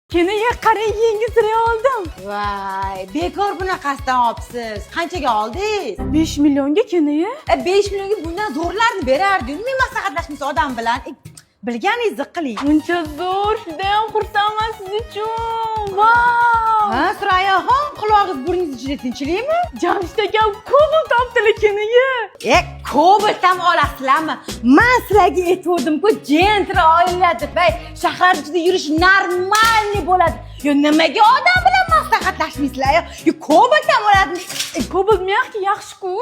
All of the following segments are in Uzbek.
Kenaga qarang, yengizray oldim. Voy, bekor bunaqasidan olibsiz. Qanchaga oldingiz? 5 millionga kenaga. 5 millionga bundan zo'rlarni berardi. Nima maslahatlashmaysiz odam bilan? Bilganingizni qiling. Buncha zo'r, judayam xursandman siz uchun. Vau! Ha, Surayoxon, qulog'ingiz burningiz ichida tinchlikmi? Jamshid akam Cobalt topdilar kenaga. Cobalt ham olasizlarmi? Men sizlarga aytgandim-ku, jentra oila deb, shahar ichida yurish normalniy bo'ladi. Yo nimaga odam bilan maslahatlashmaysizlar? Yo Cobalt ham oladimi? Cobalt miyaqki yaxshi-ku.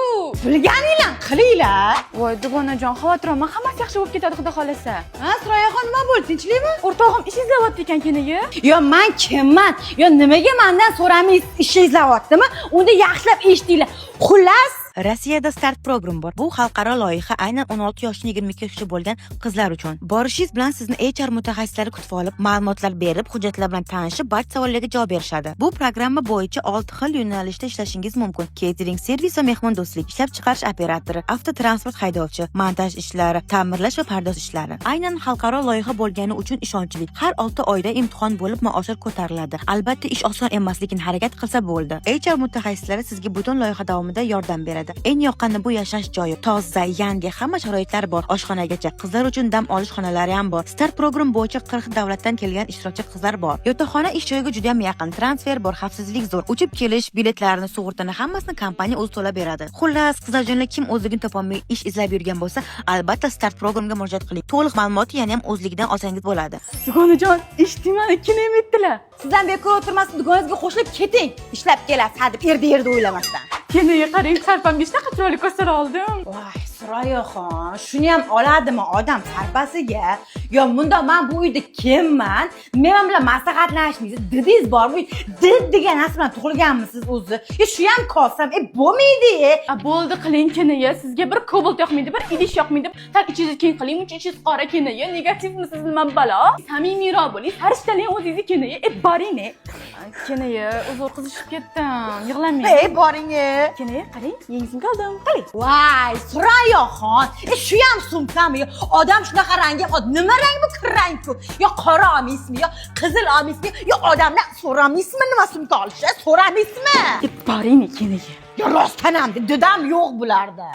Bilganinglar qilinglar. Voy, dugonajon, xavotir olma, hammasi yaxshi bo'lib ketadi, xudo xolasa. Ha, Surayoxon, nima bo'ldi? Tinchlikmi? O'rtog'im ish izlayapti ekan kenaga. Yo men kimman? Yo nimaga mendan so'ramaysiz, ish izlayaptimi? Unda yaxshilab eshitinglar. Xullas, Rossiyada start program bor. Bu xalqaro loyiha aynan 16 yoshdan 22 yoshgacha bo'lgan qizlar uchun. Borishingiz bilan sizni HR mutaxassislari kutib olib, ma'lumotlar berib, hujjatlar bilan tanishib, barcha savollarga javob berishadi. Bu programma bo'yicha 6 xil yo'nalishda ishlashingiz mumkin. Catering, servis va mehmondo'stlik, ishlab chiqarish operatori, avtotransport haydovchi, montaj ishlari, ta'mirlash va pardoz ishlari. Aynan xalqaro loyiha bo'lgani uchun ishonchli. Har 6 oyda imtihon bo'lib, maoshlar ko'tariladi. Albatta ish oson emas, lekin harakat qilsa bo'ldi. HR mutaxassislari sizga butun loyiha davomida yordam beradi. Eng yoqqani bu yashash joyi. Toza, yangi, hamma sharoitlar bor. Oshxonagacha, qizlar uchun dam olish xonalari ham bor. Start program bo'yicha 40 davlatdan kelgan ishtirokchi qizlar bor. Yotoqxona ish joyiga juda ham yaqin. Transfer bor, xavfsizlik zo'r. Uchib kelish, biletlarni, sug'urtani hammasini kompaniya o'zi to'lab beradi. Xullas, qizlarjonlar kim o'zligini topolmay ish izlab yurgan bo'lsa, albatta start programga murojaat qiling. To'liq ma'lumotni yana ham o'zligidan olsangiz bo'ladi. Dugonajon, eshitdingmi? Kenaga aytdilar. sizdan bekor o'tirmasdan dugonangizga qo'shilib keting. Ishlab kelasiz, hadeb yerda o'ylamasdan. Kenaga qarang, sarpamga shunaqa chiroyli ko'rsatib oldim. Voy, Surayoxon, shuni ham oladimi odam sarpasiga? Yo, bunda men bu uyda kimman? Men bilan maslahatlashmaysiz. Didingiz bormi? Did degan narsa bilan tug'ilganmisiz o'zi? Shu ham kosam, bo'lmaydi. Bo'ldi, qiling kenaga. Sizga bir Cobalt yoqmaydi, bir idish yoqmaydi. Tal ichingizni keng qiling, uncha ichingiz qora kenaga. Negativmisiz nima balo? Samimiyroq bo'ling, farishtalang o'zingizni kenaga. Boring. Kenaga, uzr qizishib ketdim. Yig'lamang. Boring. Kenaga qarang, yengizimga oldim. Qiling. Voy, Surayoxon, shu ham sumkami? Odam shunaqa rangi, nima rang bu? Kirrang-ku. Yo qora olmaysizmi, yo qizil olmaysizmi, yo odamlar so'ramaysizmi nima sumka olishni? So'ramaysizmi? Boring kenaga. Yo rostdan ham didam yo'q bularda.